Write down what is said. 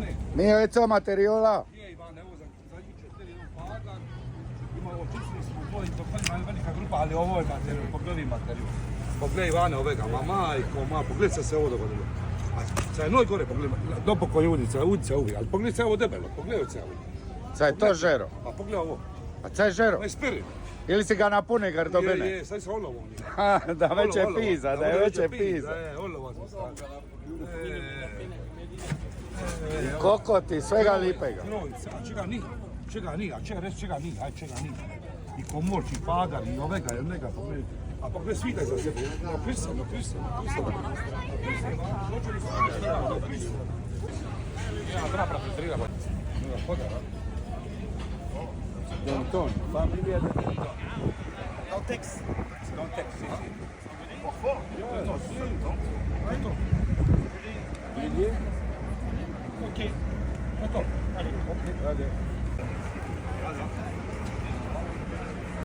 Ivane. Nije već sva materijola. Nije Ivane, evo za njih 4 jedan pagan. Imamo čistili smo to i to je velika grupa, ali ovo je materijal, pogledaj materijal. Pogledaj Ivane ovega, ma majko, pogledaj se ovo dogodilo. Sad je noj gore, pogledaj, dopoko je udica uvijek, ali pogledaj se ovo debelo, pogledaj se ovo. Sad je to žero. A pogledaj ovo, A sad je žero. ovo je spirit. Ili si ga napune gardobene? Je, sad se olovo nije. Da veće piza, da je veće piza. Olovo sam stavio. Kokoti, svega lipega. A čega ni, a čega reći čega ni, aj čega ni. I komorči, pagar, i ovega, i onega, pogledaj. A pogledaj svitaj za sebe, napisano. Ja, treba preferirati. Danton, familija Danton. Dantex, si. Ok, to. Allez.